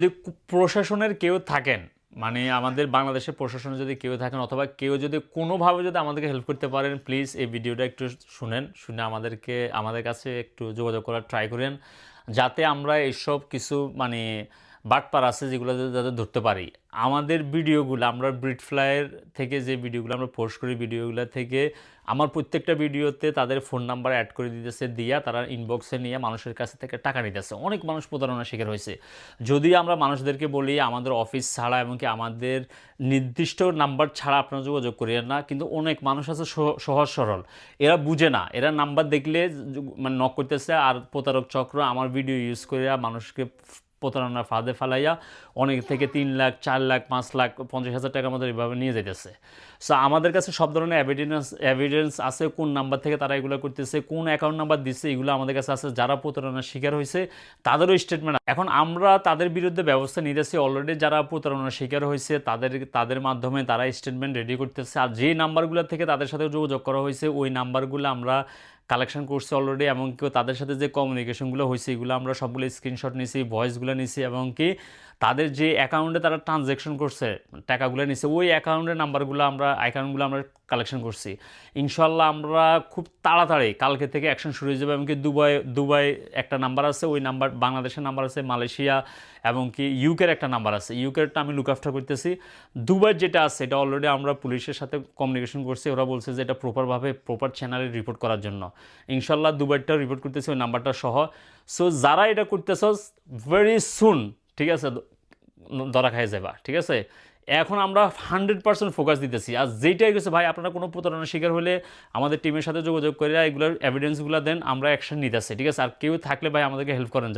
যদি প্রশাসনের কেউ থাকেন, মানে আমাদের বাংলাদেশের প্রশাসনে যদি কেউ থাকেন অথবা কেউ যদি কোনোভাবে যদি আমাদেরকে হেল্প করতে পারেন, প্লিজ এই ভিডিওটা একটু শুনেন, শুনে আমাদের কাছে একটু যোগাযোগ করার ট্রাই করেন, যাতে আমরা এইসব কিছু মানে বাটপার আছে যেগুলো যাতে ধরতে পারি। আমাদের ভিডিওগুলো আমরা ব্রিড ফ্লাইয়ের থেকে যে ভিডিওগুলো আমরা পোস্ট করি, ভিডিওগুলো থেকে আমার প্রত্যেকটা ভিডিওতে তাদের ফোন নাম্বার অ্যাড করে দিতেছে, দিয়া তারা ইনবক্সে নিয়ে মানুষের কাছ থেকে টাকা নিতেছে। অনেক মানুষ প্রতারণার শিকার হয়েছে। যদি আমরা মানুষদেরকে বলি আমাদের অফিস ছাড়া এমনকি আমাদের নির্দিষ্ট নাম্বার ছাড়া আপনারা যোগাযোগ করিয়েন না, কিন্তু অনেক মানুষ আছে সহজ সরল, এরা বুঝে না, এরা নাম্বার দেখলে মানে নক করতেছে, আর প্রতারক চক্র আমার ভিডিও ইউজ করে মানুষকে প্রতারণার ফাঁদে ফেলাইয়া অনেক থেকে 3 লাখ 4 লাখ 5 লাখ 50,000 টাকার মতো এভাবে নিয়ে যাইতেছে। সো আমাদের কাছে সব ধরনের এভিডেন্স আছে, কোন নাম্বার থেকে তারা এগুলো করতেছে, কোন অ্যাকাউন্ট নাম্বার দিচ্ছে, এগুলো আমাদের কাছে আছে। যারা প্রতারণার শিকার হয়েছে তাদেরও স্টেটমেন্ট, এখন আমরা তাদের বিরুদ্ধে ব্যবস্থা নিতেছি। অলরেডি যারা প্রতারণার শিকার হয়েছে তাদের মাধ্যমে তারা স্টেটমেন্ট রেডি করতেছে, আর যে নাম্বারগুলো থেকে তাদের সাথে যোগাযোগ করা হয়েছে ওই নাম্বারগুলো আমরা কালেকশন করছি অলরেডি, এমনকি তাদের সাথে যে কমিউনিকেশনগুলো হয়েছে এগুলো আমরা সবগুলো স্ক্রিনশট নিয়েছি, ভয়েসগুলো নিয়েছি, এমনকি তাদের যে অ্যাকাউন্টে তারা ট্রানজ্যাকশন করছে টাকাগুলো নিছে ওই অ্যাকাউন্টের অ্যাকাউন্টগুলো আমরা কালেকশন করছি। ইনশাল্লাহ আমরা খুব তাড়াতাড়ি কালকে থেকে অ্যাকশন শুরু হয়ে যাবে। এমনকি দুবাই একটা নাম্বার আছে, ওই নাম্বার বাংলাদেশের নাম্বার আছে, মালয়েশিয়া এমনকি ইউকের একটা নাম্বার আছে, ইউকেরটা আমি লুক আফটার করতেছি। দুবাই যেটা আছে এটা অলরেডি আমরা পুলিশের সাথে কমিউনিকেশন করছি, ওরা বলছে যে এটা প্রপার চ্যানেলে রিপোর্ট করার জন্য। ইনশাল্লাহ দুবাইটা রিপোর্ট করতেছি ওই নাম্বারটা সহ। সো যারা এটা করতেছ ভেরি সুন, ঠিক আছে, ধরা খাই যাবা, ঠিক আছে। এখন আমরা 100% ফোকাস দিতেছি, আর যেইটাই গেছে ভাই আপনারা কোনো প্রতারণার শিকার হলে আমাদের টিমের সাথে যোগাযোগ করে এগুলোর এভিডেন্সগুলো দেন, আমরা অ্যাকশন নিতেছি, ঠিক আছে। আর কেউ থাকলে ভাই আমাদেরকে হেল্প করেন।